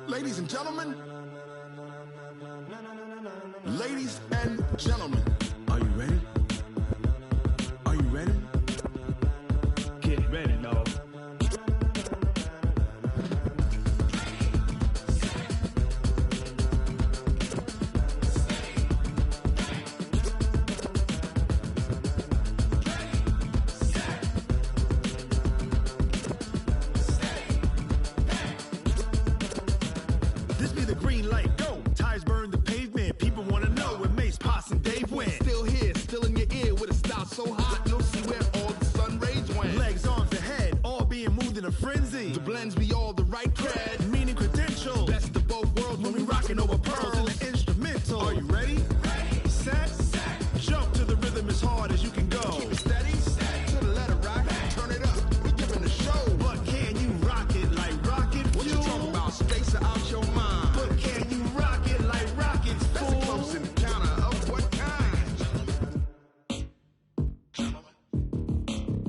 Ladies and gentlemen, ladies and gentlemen, are you ready? Are you ready? Get ready, dog. This be the green light, go. Tires burn the pavement. People wanna know when Mace, Pops, and Dave went. Still here, still in your ear with a style so hot, you'll see where all the sun rays went. Legs, arms, and head, all being moved in a frenzy. The blends be all the right cred, Meaning credentials. best of both worlds When we rockin' over pearls in the instrumental. Are you ready? Set, jump to the rhythm as hard as you can go. Keep it steady, to the letter right, turn it up, we giving the show. But can you rock it like rocket What you fuel? talking about, space out your mind? But can you rock it like rockets, That's a close fool? encounter of what kind?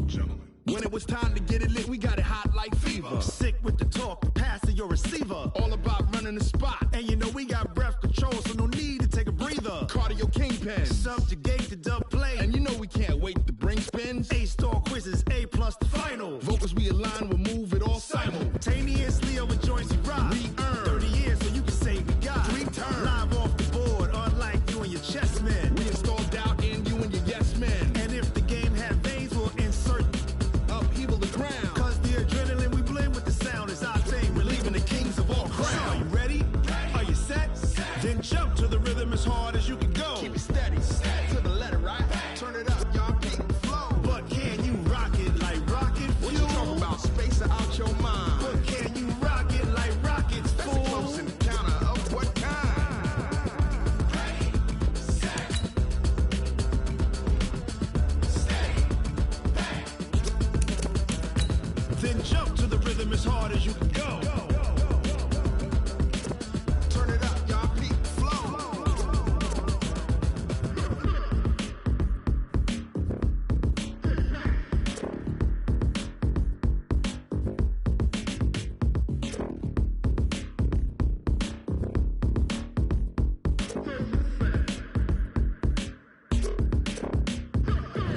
Gentlemen. When it was time to get it lit, we got it hot like fever. Sick with the talk, pass to your receiver. All about running the spot. And you know we got breath control, so no need to take a breather. Cardio kingpin. Subjugate the dub play. And you know we can't wait to bring spins. A-star quizzes, A+ the final. Vocals we align, we'll move it all Simultaneously over joints we rock. We earn 30 years so you can say we got 3 turns. live off the board, unlike you and your chess men. We install doubt in you and your yes men. And if the game had veins, we'll insert. Upheaval the ground. Cause the adrenaline we blend with the sound is our thing, relieving the kings of all crowns. Are you ready? Are you set? Then jump to the rhythm as hard as you can go. Keep it steady, to the letter right. Turn it up, y'all keep the flow. But can you rock it like rocket fuel? What you talking about, space out your mind? But can you rock it like rockets, That's a fool? close encounter of what kind? Then jump to the rhythm as hard as you can go. Turn it up, y'all keep the flow.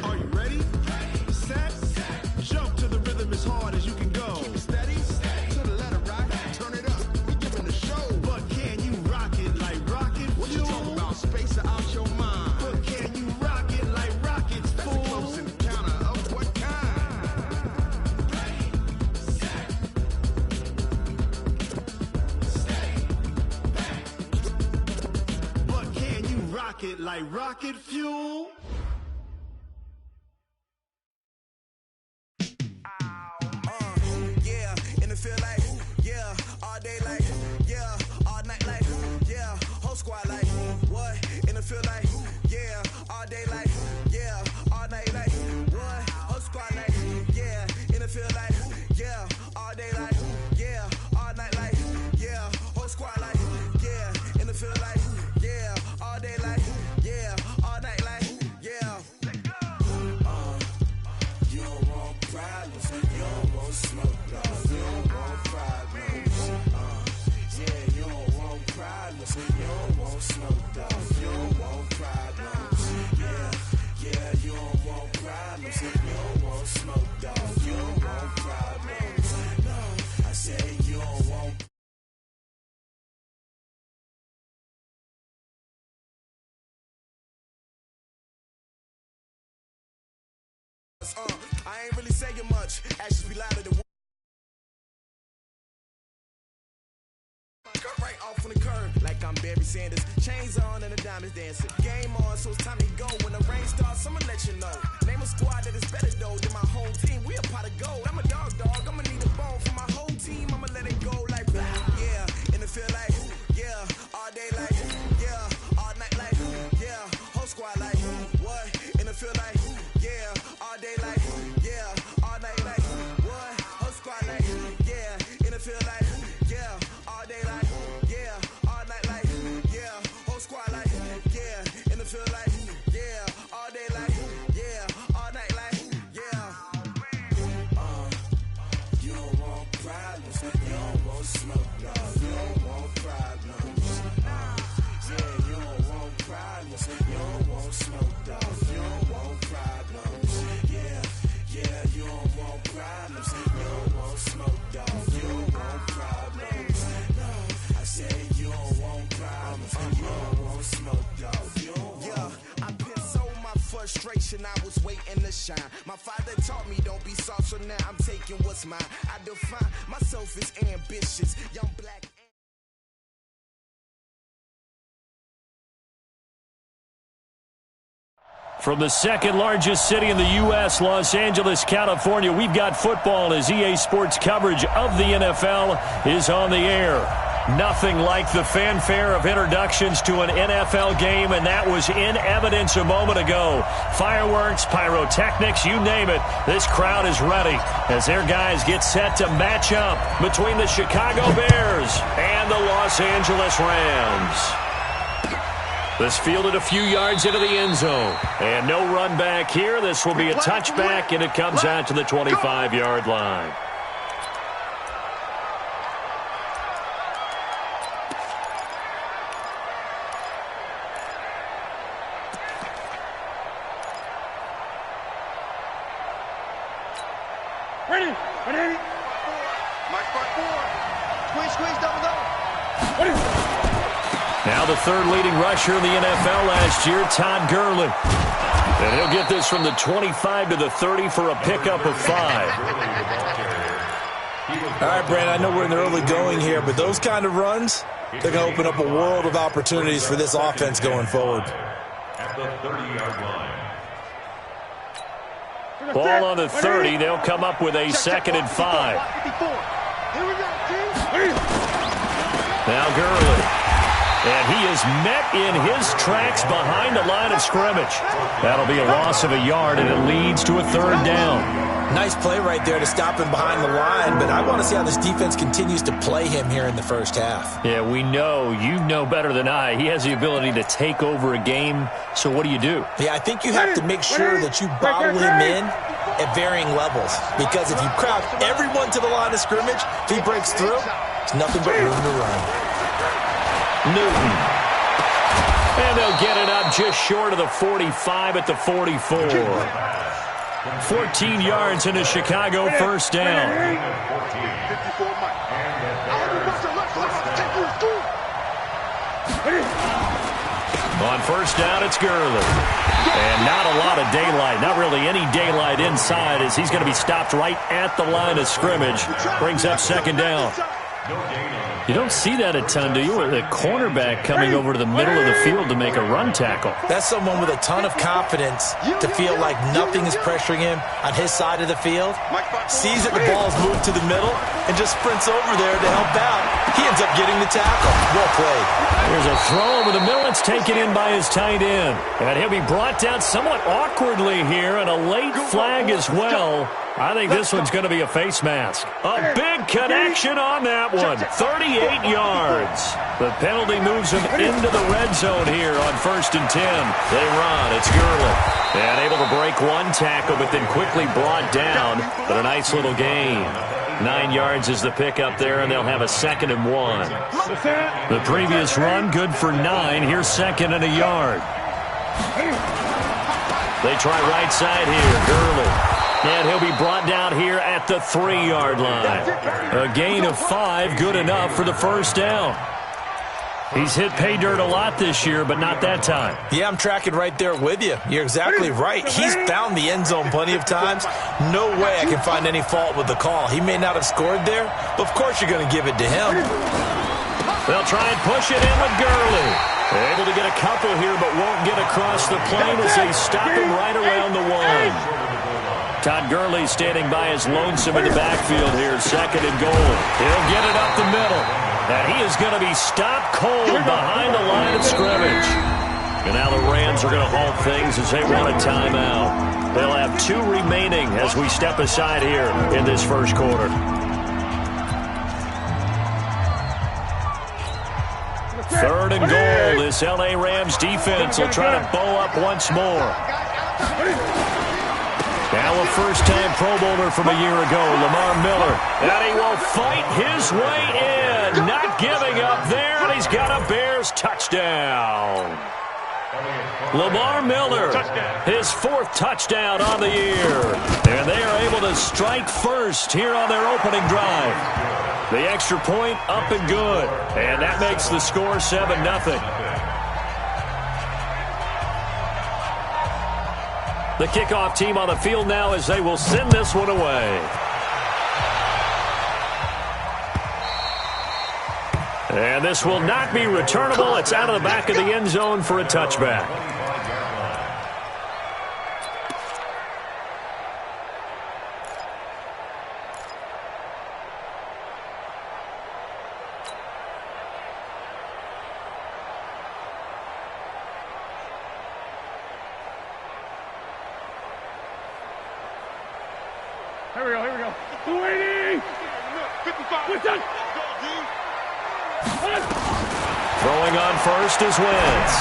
Are you ready? Set, jump to the rhythm as hard as you can go. Keep it steady, to the letter right. Turn it up, we giving the show. But can you rock it like rocket What you fuel? talking about, space out your mind? But can you rock it like rockets, That's a fool? close encounter of what kind? But can you rock it like rocket fuel? Yeah, in the field like, yeah, all day like, yeah, all night like, yeah, whole squad like, what? In the field like, yeah, all day like, yeah, all night like, what? Whole squad like, yeah, in the field like, yeah, all day like, yeah, all night like, yeah, whole squad like, yeah, in the field like, yeah, all day like, yeah, all night like, yeah. You don't want problems, you don't want smoke, no. You don't want problems, yeah, you don't want problems, you don't want smoke, dog. You don't want problems, yeah, yeah, you don't want problems, you don't want smoke, dog. You don't want problems, no, I said you don't want. I ain't really saying much, actions be louder than cut right off on the curb, like I'm Barry Sanders. Chains on and the diamonds dancing. Game on, so it's time to go. When the rain starts, I'ma let you know. Name a squad that is better though than my whole team. We a pot of gold. I'm a dog. I'ma need a bone for my whole team. I'ma let it go like yeah. In the field like yeah. All day like yeah. All night like yeah. Whole squad like what? In the field like yeah. All day like yeah. All night like what? Whole squad like yeah. In the field like yeah. All day like yeah. All night like yeah. Whole squad like yeah. In the field like yeah. All day like yeah. All night like yeah. You don't want problems, you don't want smoke. generation, I was waiting to shine. My father taught me don't be soft, so now I'm taking what's mine. I define myself as ambitious, young black. From the second largest city in the U.S., Los Angeles, California, we've got football as EA Sports coverage of the NFL is on the air. Nothing like the fanfare of introductions to an NFL game, and that was in evidence a moment ago. Fireworks, pyrotechnics, you name it. This crowd is ready as their guys get set to match up between the Chicago Bears and the Los Angeles Rams. This fielded a few yards into the end zone. And no run back here. This will be a touchback, and it comes out to the 25-yard line. Ready. Mike front four. Squeeze, double. Ready. Now the third leading rusher in the NFL last year, Todd Gurley. And he'll get this from the 25 to the 30 for a pickup of 5. All right, Brandon, I know we're in the early going here, but those kind of runs, they're going to open up a world of opportunities for this offense going forward. At the 30-yard line. Ball on the 30. They'll come up with a 2nd and 5. Now Gurley. And he is met in his tracks behind the line of scrimmage. That'll be a loss of a yard, and it leads to a 3rd down. Nice play right there to stop him behind the line, but I want to see how this defense continues to play him here in the first half. Yeah, we know. You know better than I. He has the ability to take over a game, so what do you do? Yeah, I think you have to make sure that you bottle him in at varying levels, because if you crowd everyone to the line of scrimmage, if he breaks through, there's nothing but room to run. Newton. And they'll get it up just short of the 45 at the 44. 14 yards into Chicago, 1st down. On 1st down, it's Gurley. And not a lot of daylight, not really any daylight inside, as he's going to be stopped right at the line of scrimmage. Brings up 2nd down. You don't see that a ton, do you? With a cornerback coming over to the middle of the field to make a run tackle. That's someone with a ton of confidence to feel like nothing is pressuring him on his side of the field. Sees that the ball's moved to the middle and just sprints over there to help out. He ends up getting the tackle. Well played. There's a throw over the middle. It's taken in by his tight end. And he'll be brought down somewhat awkwardly here, and a late flag as well. I think this one's going to be a face mask. A big connection on that one. 38 yards. The penalty moves him into the red zone here on 1st and 10. They run. It's Gurley. And able to break one tackle, but then quickly brought down. But a nice little gain. 9 yards is the pickup there, and they'll have a 2nd and 1. The previous run, good for 9. Here's 2nd and a yard. They try right side here. Gurley. And he'll be brought down here at the 3-yard line. A gain of 5, good enough for the 1st down. He's hit pay dirt a lot this year, but not that time. Yeah, I'm tracking right there with you. You're exactly right. He's found the end zone plenty of times. No way I can find any fault with the call. He may not have scored there, but of course you're going to give it to him. They'll try and push it in with Gurley. Able to get a couple here, but won't get across the plane as they stop him right around the 1. Todd Gurley standing by his lonesome in the backfield here, 2nd and goal. He'll get it up the middle. And he is going to be stopped cold behind the line of scrimmage. And now the Rams are going to halt things as they want a timeout. They'll have 2 remaining as we step aside here in this first quarter. 3rd and goal. This L.A. Rams defense will try to bow up once more. Now a first-time Pro Bowler from a year ago, Lamar Miller. And he will fight his way in. Not giving up there, and he's got a Bears touchdown. Lamar Miller, his 4th touchdown on the year. And they are able to strike first here on their opening drive. The extra point up and good. And that makes the score 7-0. The kickoff team on the field now as they will send this one away. And this will not be returnable. It's out of the back of the end zone for a touchback. Here we go. 280! 55! Throwing on first is Wentz.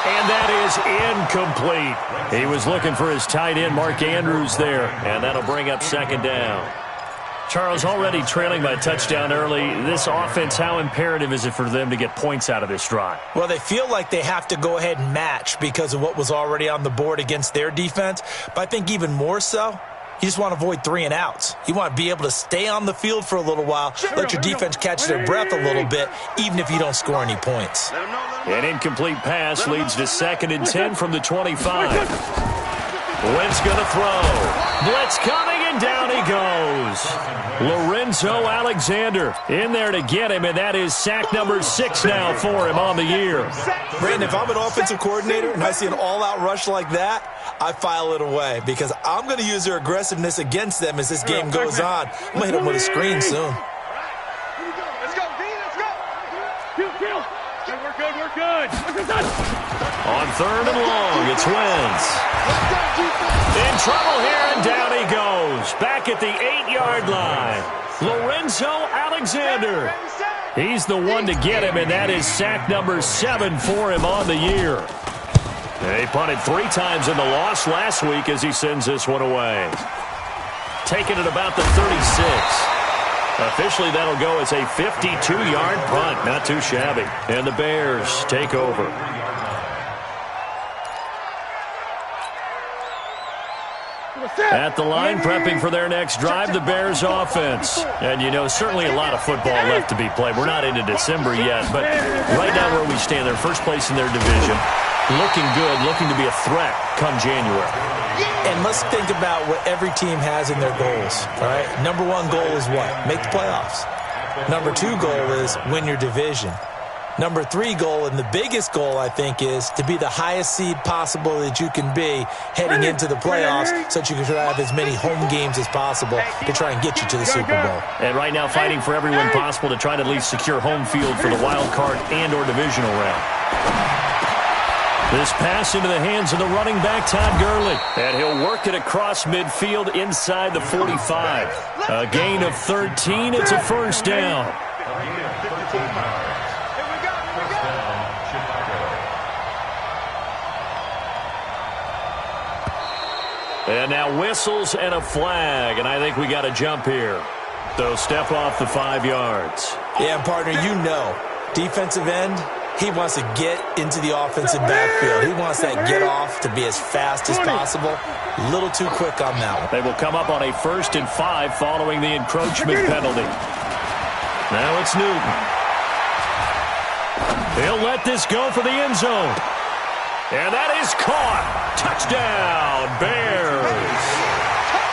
And that is incomplete. He was looking for his tight end, Mark Andrews, there. And that'll bring up second down. Charles, already trailing by a touchdown early. This offense, how imperative is it for them to get points out of this drive? Well, they feel like they have to go ahead and match because of what was already on the board against their defense. But I think even more so, you just want to avoid 3 and outs. You want to be able to stay on the field for a little while, let your defense catch their breath a little bit, even if you don't score any points. An incomplete pass leads to 2nd and 10 from the 25. Wentz going to throw. Blitz coming, and down he goes. Lorenzo Alexander in there to get him, and that is sack number 6 now for him on the year. Brandon, if I'm an offensive coordinator and I see an all-out rush like that, I file it away because I'm going to use their aggressiveness against them as this game goes on. I'm going to hit them with a screen soon. Let's go, D, let's go! Kill. We're good. On 3rd and long, it's Wentz. In trouble here, and down he goes. Back at the 8-yard line. Lorenzo Alexander. He's the one to get him, and that is sack number 7 for him on the year. He punted 3 times in the loss last week as he sends this one away. Taking it about the 36. Officially, that'll go as a 52-yard punt. Not too shabby. And the Bears take over. At the line, prepping for their next drive, the Bears offense. And, you know, certainly a lot of football left to be played. We're not into December yet, but right now where we stand, they're first place in their division. Looking good, looking to be a threat come January. And let's think about what every team has in their goals, all right? Number 1 goal is what? Make the playoffs. Number 2 goal is win your division. Number 3 goal, and the biggest goal, I think, is to be the highest seed possible that you can be heading into the playoffs so that you can try to have as many home games as possible to try and get you to the Super Bowl. And right now fighting for everyone possible to try to at least secure home field for the wild card and or divisional round. This pass into the hands of the running back, Todd Gurley. And he'll work it across midfield inside the 45. A gain of 13. It's a first down. And now whistles and a flag, and I think we got a jump here. So step off the 5 yards. Yeah, partner, you know, defensive end, he wants to get into the offensive backfield. He wants that get off to be as fast as possible. A little too quick on that one. They will come up on a 1st and 5 following the encroachment penalty. Now it's Newton. He'll let this go for the end zone. And that is caught. Touchdown, Bears.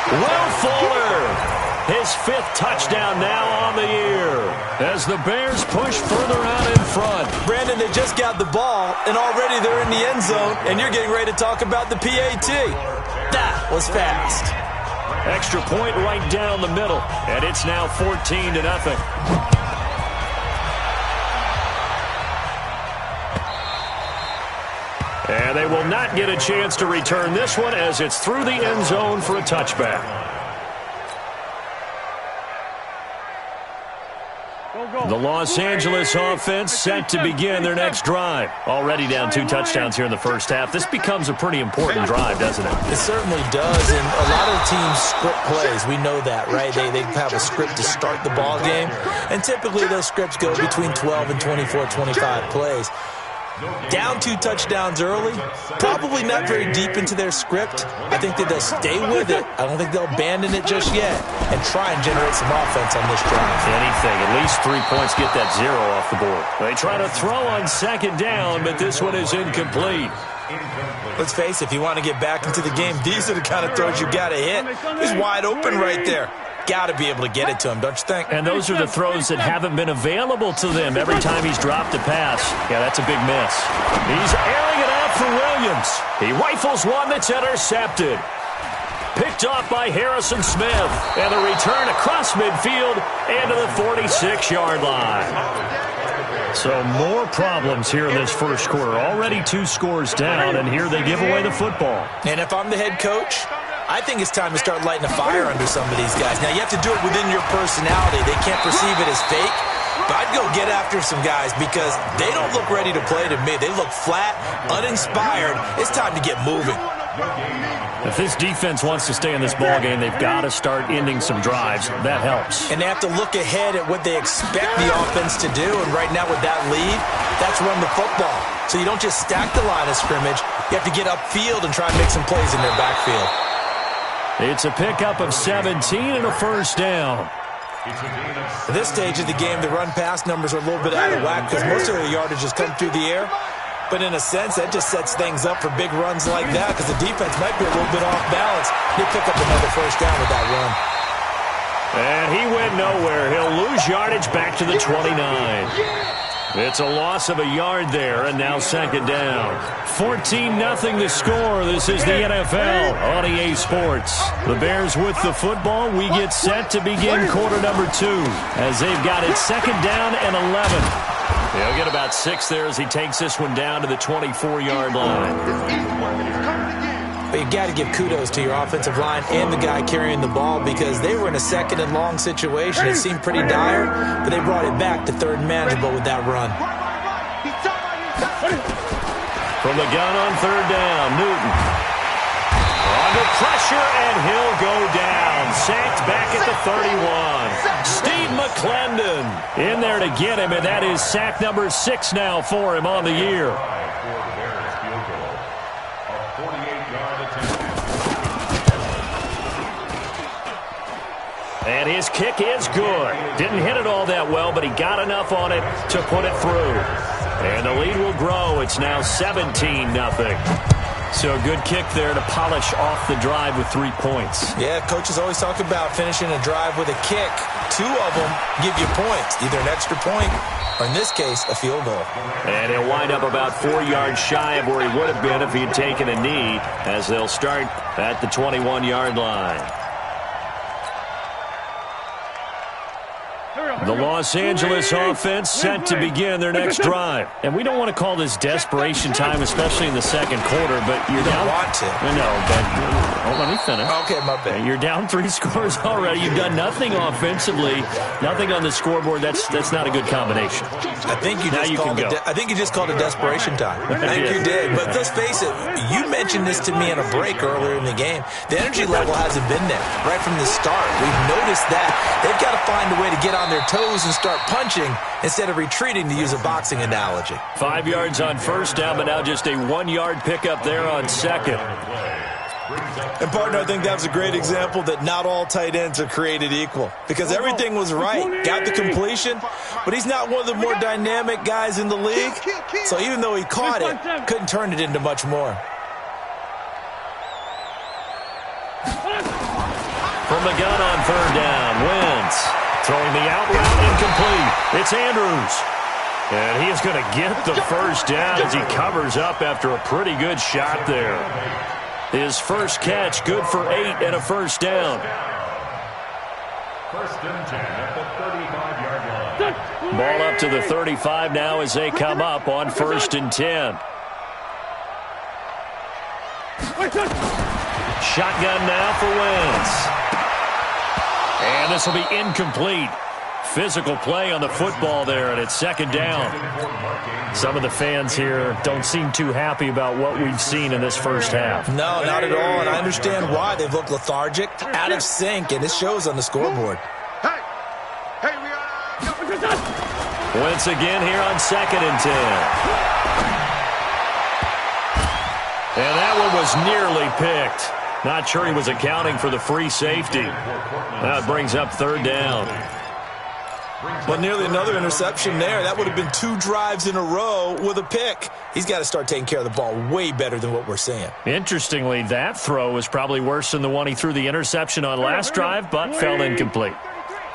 Will Fuller, his 5th touchdown now on the year as the Bears push further out in front. Brandon, they just got the ball, and already they're in the end zone, and you're getting ready to talk about the PAT. That was fast. Extra point right down the middle, and it's now 14-0. And they will not get a chance to return this one as it's through the end zone for a touchback. The Los Angeles offense set to begin their next drive. Already down 2 touchdowns here in the first half. This becomes a pretty important drive, doesn't it? It certainly does, and a lot of the teams script plays. We know that, right? They have a script to start the ball game, and typically those scripts go between 12 and 24, 25 plays. Down 2 touchdowns early, probably not very deep into their script. I think that they'll stay with it. I don't think they'll abandon it just yet and try and generate some offense on this drive. Anything, at least 3 points, get that 0 off the board. They try to throw on 2nd down, but this one is incomplete. Let's face it, if you want to get back into the game, these are the kind of throws you got to hit. He's wide open right there. Got to be able to get it to him, don't you think? And those are the throws that haven't been available to them every time he's dropped a pass. Yeah, that's a big miss. He's airing it out for Williams. He rifles one that's intercepted. Picked off by Harrison Smith. And the return across midfield and to the 46-yard line. So more problems here in this first quarter. Already 2 scores down, and here they give away the football. And if I'm the head coach, I think it's time to start lighting a fire under some of these guys. Now, you have to do it within your personality. They can't perceive it as fake. But I'd go get after some guys because they don't look ready to play to me. They look flat, uninspired. It's time to get moving. If this defense wants to stay in this ballgame, they've got to start ending some drives. That helps. And they have to look ahead at what they expect the offense to do. And right now with that lead, that's run the football. So you don't just stack the line of scrimmage. You have to get upfield and try and make some plays in their backfield. It's a pickup of 17 and a first down. At this stage of the game, the run-pass numbers are a little bit out of whack because most of their yardage has come through the air. But in a sense, that just sets things up for big runs like that because the defense might be a little bit off balance. They pick up another first down with that run. And he went nowhere. He'll lose yardage back to the 29. It's a loss of a yard there, and now second down. 14-0 the score. This is the NFL on EA Sports. The Bears with the football. We get set to begin quarter number 2 as they've got it second down and 11. He'll get about 6 there as he takes this one down to the 24-yard line. But you got to give kudos to your offensive line and the guy carrying the ball because they were in a second and long situation. It seemed pretty dire, but they brought it back to third and manageable with that run. From the gun on third down, Newton. Under pressure, and he'll go down. Sacked back at the 31. Steve McClendon in there to get him, and that is sack number 6 now for him on the year. And his kick is good. Didn't hit it all that well, but he got enough on it to put it through. And the lead will grow. It's now 17-0. So a good kick there to polish off the drive with 3 points. Yeah, coaches always talk about finishing a drive with a kick. 2 of them give you points, either an extra point or, in this case, a field goal. And he'll wind up about 4 yards shy of where he would have been if he had taken a knee as they'll start at the 21-yard line. The Los Angeles offense set to begin their next drive. And we don't want to call this desperation time, especially in the second quarter, but you're down. You want to. No, but let me finish. Okay, my bad. You're down 3 scores already. You've done nothing offensively, nothing on the scoreboard. That's not a good combination. I think you just called it desperation time. I think you did. But let's face it, you mentioned this to me in a break earlier in the game. The energy level hasn't been there right from the start. We've noticed that. They've got to find a way to get on their toes and start punching instead of retreating, to use a boxing analogy. 5 yards on first down, but now just a 1-yard pickup there on second. And, partner, I think that was a great example that not all tight ends are created equal because everything was right. Got the completion, but he's not one of the more dynamic guys in the league. So even though he caught it, couldn't turn it into much more. From the gun on third down, Wentz throwing the out route incomplete. It's Andrews. And he is going to get the first down as he covers up after a pretty good shot there. His first catch, good for 8 and a first down. First and 10 at the 35-yard line. Ball up to the 35 now as they come up on first and 10. Shotgun now for Wentz. And this will be incomplete. Physical play on the football there, and it's second down. Some of the fans here don't seem too happy about what we've seen in this first half. No, not at all, and I understand why. They've looked lethargic, out of sync, and it shows on the scoreboard. Wentz again here on second and 10. And that one was nearly picked. Not sure he was accounting for the free safety. That brings up third down. But nearly another interception there. That would have been 2 drives in a row with a pick. He's got to start taking care of the ball way better than what we're seeing. Interestingly, that throw was probably worse than the one he threw the interception on last drive, but fell incomplete.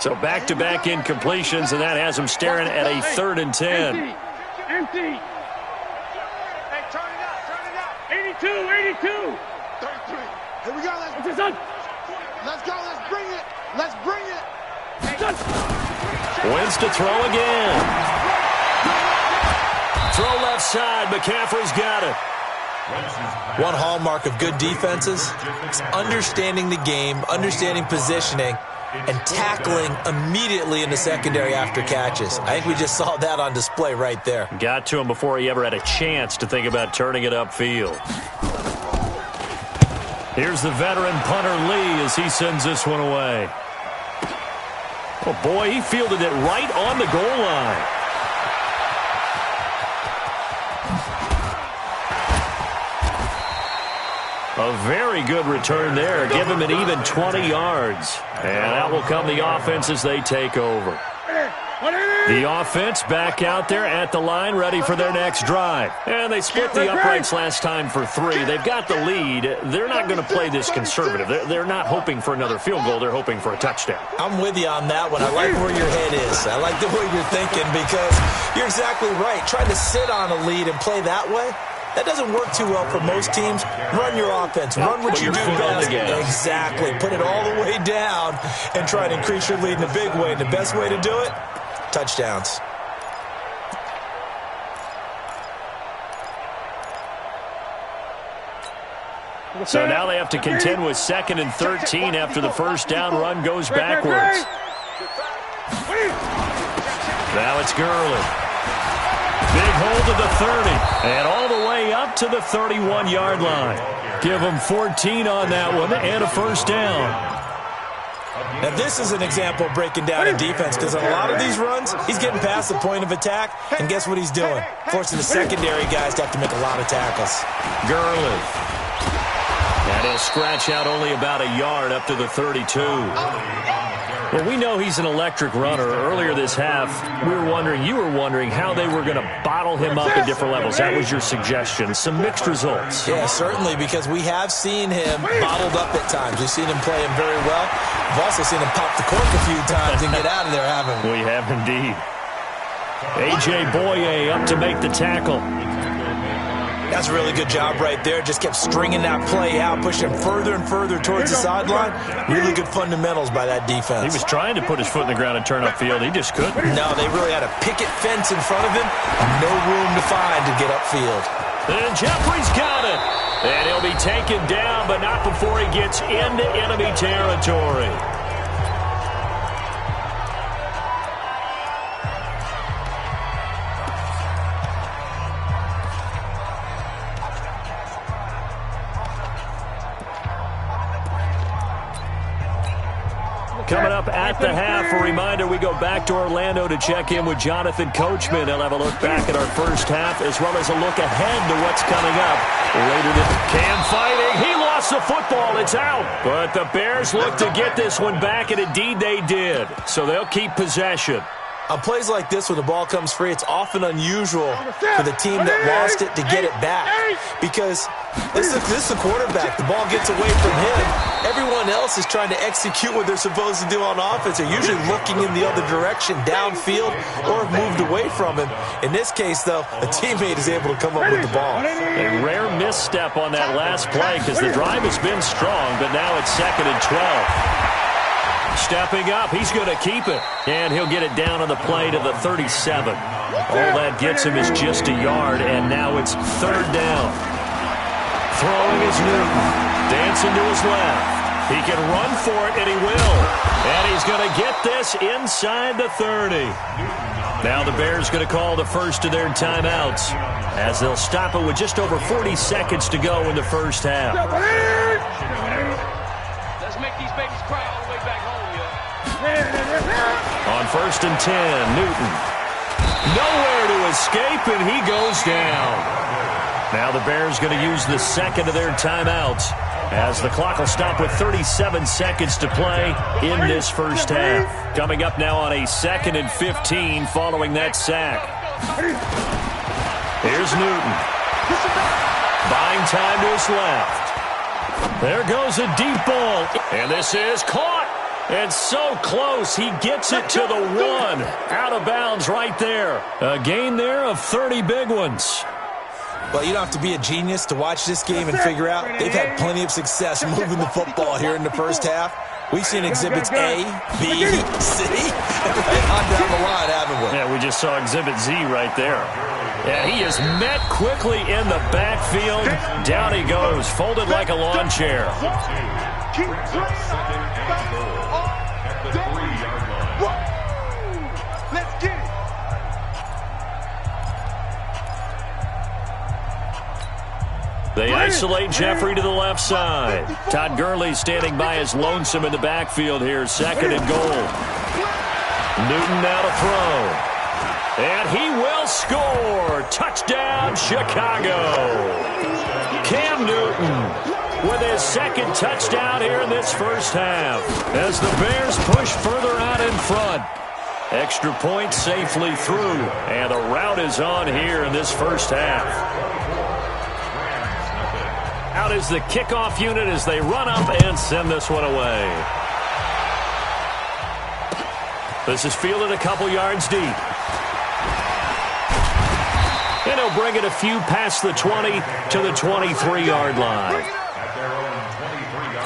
So back-to-back incompletions, and that has him staring at a 3rd and 10. Empty. Hey, turn it up. 82. 33. Here we go. Let's go. Let's bring it. Wins to throw again. Throw left side. McCaffrey's got it. One hallmark of good defenses is understanding the game, understanding positioning, and tackling immediately in the secondary after catches. I think we just saw that on display right there. Got to him before he ever had a chance to think about turning it upfield. Here's the veteran punter Lee as he sends this one away. Oh, boy, he fielded it right on the goal line. A very good return there. Give him an even 20 yards. And out will come the offense as they take over. The offense back out there at the line, ready for their next drive. And they split the uprights last time for 3. They've got the lead. They're not going to play this conservative. They're not hoping for another field goal. They're hoping for a touchdown. I'm with you on that one. I like where your head is. I like the way you're thinking because you're exactly right. Trying to sit on a lead and play that way, that doesn't work too well for most teams. Run your offense. Run what you do best. Exactly. Put it all the way down and try to increase your lead in a big way. And the best way to do it, touchdowns. So now they have to contend with 2nd and 13 after the first down run goes backwards. Now it's Gurley. Big hold to the 30 and all the way up to the 31-yard line. Give them 14 on that one and a first down. Now, this is an example of breaking down in defense because on a lot of these runs, he's getting past the point of attack, and guess what he's doing? Forcing the secondary guys to have to make a lot of tackles. Gurley. And he'll scratch out only about a yard up to the 32. Well, we know he's an electric runner. Earlier this half, you were wondering how they were going to bottle him up at different levels. That was your suggestion. Some mixed results. Yeah, certainly, because we have seen him bottled up at times. We've seen him play him very well. We've also seen him pop the cork a few times and get out of there, haven't we? We have indeed. A.J. Boye up to make the tackle. That's a really good job right there. Just kept stringing that play out, pushing him further and further towards the sideline. Really good fundamentals by that defense. He was trying to put his foot in the ground and turn upfield. He just couldn't. No, they really had a picket fence in front of him. No room to find to get upfield. And Jeffrey's got it. And he'll be taken down, but not before he gets into enemy territory. Coming up at the half, a reminder, we go back to Orlando to check in with Jonathan Coachman. He'll have a look back at our first half as well as a look ahead to what's coming up later. Cam fighting. He lost the football. It's out. But the Bears look to get this one back, and indeed they did. So they'll keep possession. On plays like this where the ball comes free, it's often unusual for the team that lost it to get it back. Because this is the quarterback. The ball gets away from him. Everyone else is trying to execute what they're supposed to do on offense. They're usually looking in the other direction, downfield, or moved away from him. In this case, though, a teammate is able to come up with the ball. A rare misstep on that last play because the drive has been strong, but now it's 2nd and 12. Stepping up, he's going to keep it, and he'll get it down on the play to the 37. All that gets him is just a yard, and now it's 3rd down. Throwing is Newton, dancing to his left. He can run for it, and he will. And he's going to get this inside the 30. Now the Bears going to call the first of their timeouts as they'll stop it with just over 40 seconds to go in the first half. Let's make these babies cry all the way back home, yo. On 1st and 10, Newton. Nowhere to escape, and he goes down. Now the Bears going to use the second of their timeouts as the clock will stop with 37 seconds to play in this first half. Coming up now on a 2nd and 15 following that sack. Here's Newton. Buying time to his left. There goes a deep ball. And this is caught. And so close. He gets it to the 1. Out of bounds right there. A gain there of 30 big ones. Well, you don't have to be a genius to watch this game and figure out they've had plenty of success moving the football here in the first half. We've seen exhibits A, B, C, and right on down the line, haven't we? Yeah, we just saw exhibit Z right there. And he is met quickly in the backfield. Down he goes, folded like a lawn chair. Keep playing. At the 3-yard line. Let's get it. They isolate Jeffrey to the left side. Todd Gurley standing by as lonesome in the backfield here. 2nd and goal. Newton now to throw. And he will score. Touchdown, Chicago. Cam Newton with his 2nd touchdown here in this first half as the Bears push further out in front. Extra point safely through. And the route is on here in this first half. Out is the kickoff unit as they run up and send this one away. This is fielded a couple yards deep. And he'll bring it a few past the 20 to the 23-yard line. At their own 23-yard line.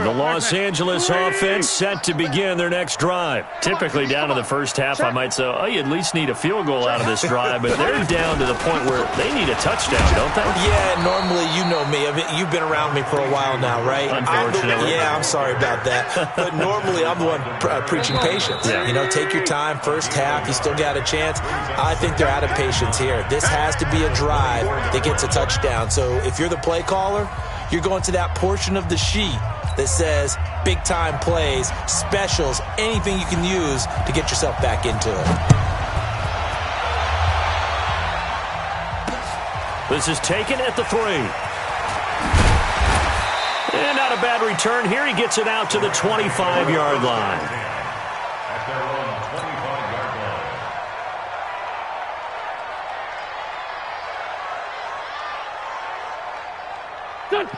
The Los Angeles offense set to begin their next drive. Typically down to the first half, I might say, oh, you at least need a field goal out of this drive, but they're down to the point where they need a touchdown, don't they? Yeah, normally you know me. I mean, you've been around me for a while now, right? Unfortunately. I'm sorry about that. But normally I'm the one preaching patience. Yeah. You know, take your time. First half, you still got a chance. I think they're out of patience here. This has to be a drive that gets a touchdown. So if you're the play caller, you're going to that portion of the sheet that says big-time plays, specials, anything you can use to get yourself back into it. This is taken at the 3. And not a bad return here. He gets it out to the 25-yard line. At their own 25-yard line.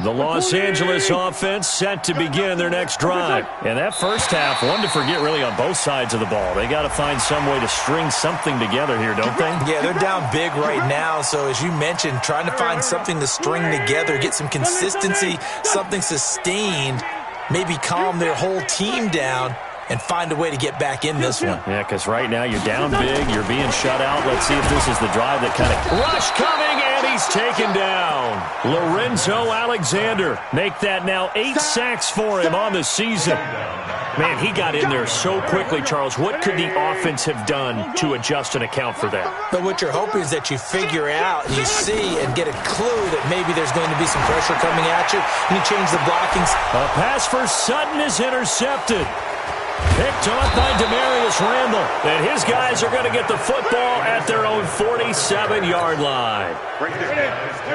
The Los Angeles offense set to begin their next drive. And that first half, one to forget really on both sides of the ball. They got to find some way to string something together here, don't they? Yeah, they're down big right now. So as you mentioned, trying to find something to string together, get some consistency, something sustained, maybe calm their whole team down and find a way to get back in this one. Yeah, because right now you're down big, you're being shut out. Let's see if this is the drive that kind of rush coming, and he's taken down. Lorenzo Alexander, make that now 8 sacks for him on the season. Man, he got in there so quickly, Charles. What could the offense have done to adjust and account for that? But what you're hoping is that you figure out, you see, and get a clue that maybe there's going to be some pressure coming at you, and you change the blockings. A pass for Sutton is intercepted. Picked off by Demarius Randall. And his guys are going to get the football at their own 47-yard line.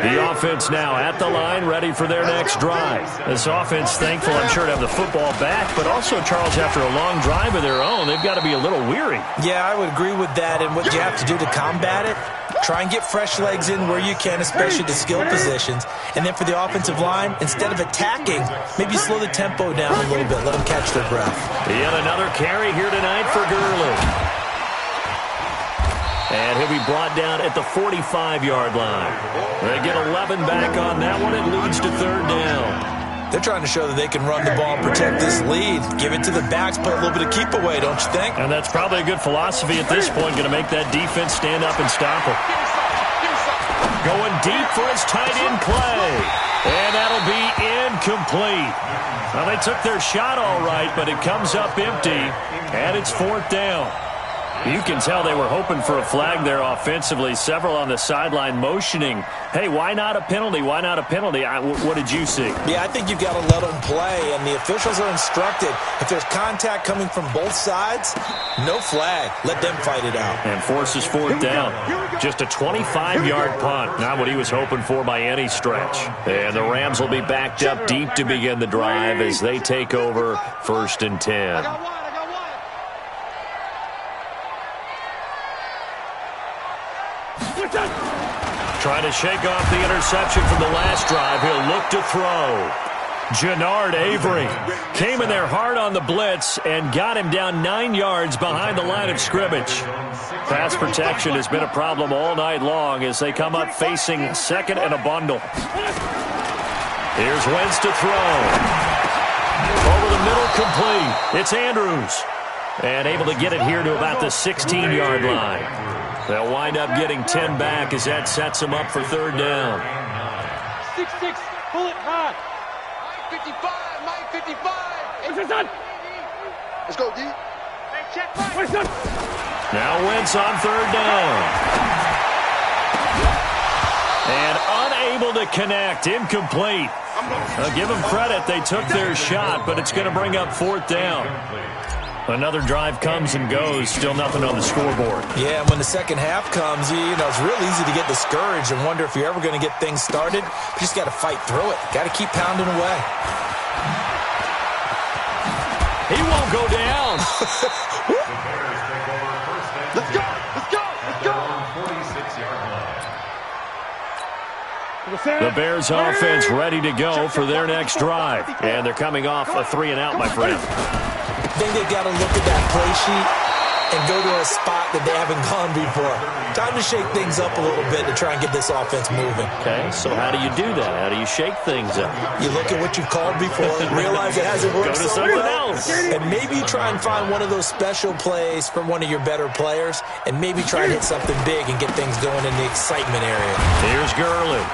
The offense now at the line, ready for their next drive. This offense thankful, I'm sure, to have the football back, but also, Charles, after a long drive of their own, they've got to be a little weary. Yeah, I would agree with that. And what you have to do to combat it, try and get fresh legs in where you can, especially the skill positions. And then for the offensive line, instead of attacking, maybe slow the tempo down a little bit. Let them catch their breath. Yet another carry here tonight for Gurley. And he'll be brought down at the 45-yard line. They get 11 back on that one. It leads to 3rd down. They're trying to show that they can run the ball and protect this lead. Give it to the backs, play a little bit of keep away, don't you think? And that's probably a good philosophy at this point, going to make that defense stand up and stop it. Going deep for his tight end play. And that'll be incomplete. Well, they took their shot all right, but it comes up empty, and it's 4th down. You can tell they were hoping for a flag there offensively. Several on the sideline motioning, hey, why not a penalty? Why not a penalty? What did you see? Yeah, I think you've got to let them play, and the officials are instructed. If there's contact coming from both sides, no flag. Let them fight it out. And forces fourth down. Just a 25-yard punt. Not what he was hoping for by any stretch. And the Rams will be backed up deep to begin the drive as they take over 1st and 10. Trying to shake off the interception from the last drive. He'll look to throw. Jannard Avery came in there hard on the blitz and got him down 9 yards behind the line of scrimmage. Pass protection has been a problem all night long as they come up facing second and a bundle. Here's Wentz to throw. Over the middle, complete. It's Andrews. And able to get it here to about the 16-yard line. They'll wind up getting 10 back as that sets them up for 3rd down. 6-6, pull it hard. 55. What's this on? Let's go, D. Hey, check back. What's this? Now Wentz on 3rd down. And unable to connect. Incomplete. I'll give them credit. They took their shot, but it's going to bring up 4th down. Another drive comes and goes. Still nothing on the scoreboard. Yeah, and when the second half comes, you know, it's real easy to get discouraged and wonder if you're ever going to get things started. You just got to fight through it. Got to keep pounding away. He won't go down. Let's go. 46-yard line. The Bears offense ready to go for their next drive. And they're coming off a 3-and-out, my friend. I think they've got to look at that play sheet and go to a spot that they haven't gone before. Time to shake things up a little bit to try and get this offense moving. Okay, so how do you do that? How do you shake things up? You look at what you've called before and realize it hasn't worked Go to so something well. else. And maybe try and find one of those special plays from one of your better players and maybe try and hit something big and get things going in the excitement area. Here's Gurley.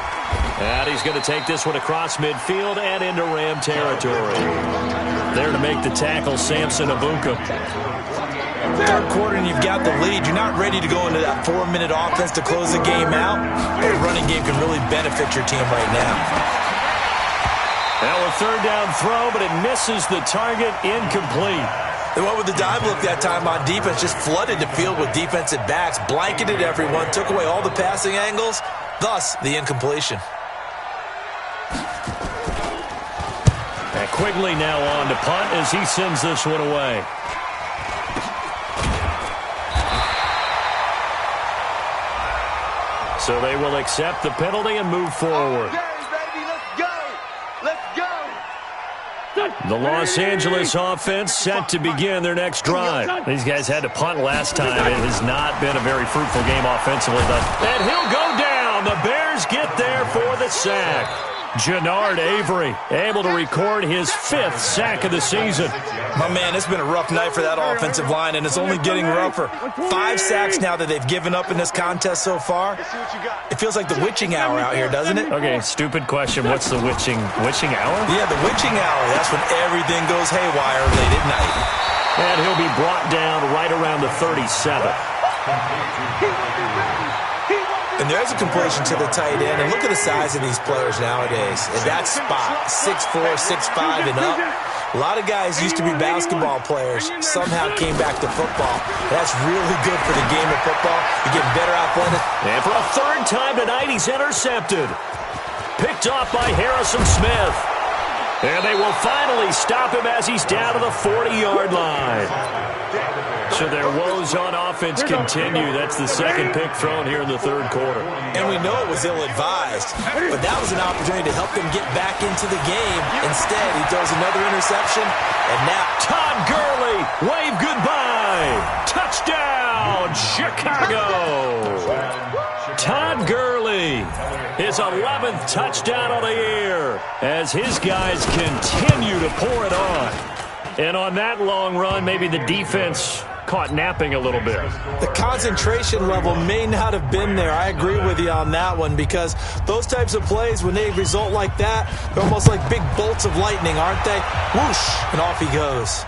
And he's going to take this one across midfield and into Ram territory. There to make the tackle, Samson Abuka. Third quarter and you've got the lead. You're not ready to go into that 4-minute offense to close the game out. But a running game can really benefit your team right now. Now a 3rd down throw, but it misses the target. Incomplete. They went with the dive look that time on defense. Just flooded the field with defensive backs. Blanketed everyone. Took away all the passing angles. Thus, the incompletion. And Quigley now on to punt as he sends this one away. So they will accept the penalty and move forward. The Los Angeles offense set to begin their next drive. These guys had to punt last time. It has not been a very fruitful game offensively. And he'll go down. The Bears get there for the sack. Jannard Avery able to record his 5th sack of the season. My man, it's been a rough night for that offensive line, and it's only getting rougher. 5 sacks now that they've given up in this contest so far. It feels like the witching hour out here, doesn't it? Okay, stupid question. What's the witching hour? Yeah, the witching hour. That's when everything goes haywire late at night. And he'll be brought down right around the 37. And there's a completion to the tight end. And look at the size of these players nowadays. In that spot, 6'4", 6'5", and up. A lot of guys used to be basketball players, somehow came back to football. That's really good for the game of football. You're getting better athletic. And for a 3rd time tonight, he's intercepted. Picked off by Harrison Smith. And they will finally stop him as he's down to the 40-yard line. So their woes on offense continue. That's the 2nd pick thrown here in the 3rd quarter. And we know it was ill-advised, but that was an opportunity to help them get back into the game. Instead, he throws another interception, and now Todd Gurley, wave goodbye. Touchdown, Chicago. Todd Gurley, his 11th touchdown of the year as his guys continue to pour it on. And on that long run, maybe the defense caught napping a little bit. The concentration level may not have been there. I agree with you on that one, because those types of plays, when they result like that, they're almost like big bolts of lightning, aren't they? Whoosh, and off he goes.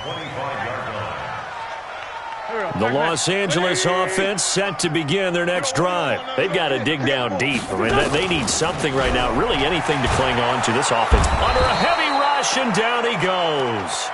25-yard line. The Los Angeles offense set to begin their next drive. They've got to dig down deep. I mean, they need something right now, really anything to cling on to this offense. Under a heavy rush, and down he goes.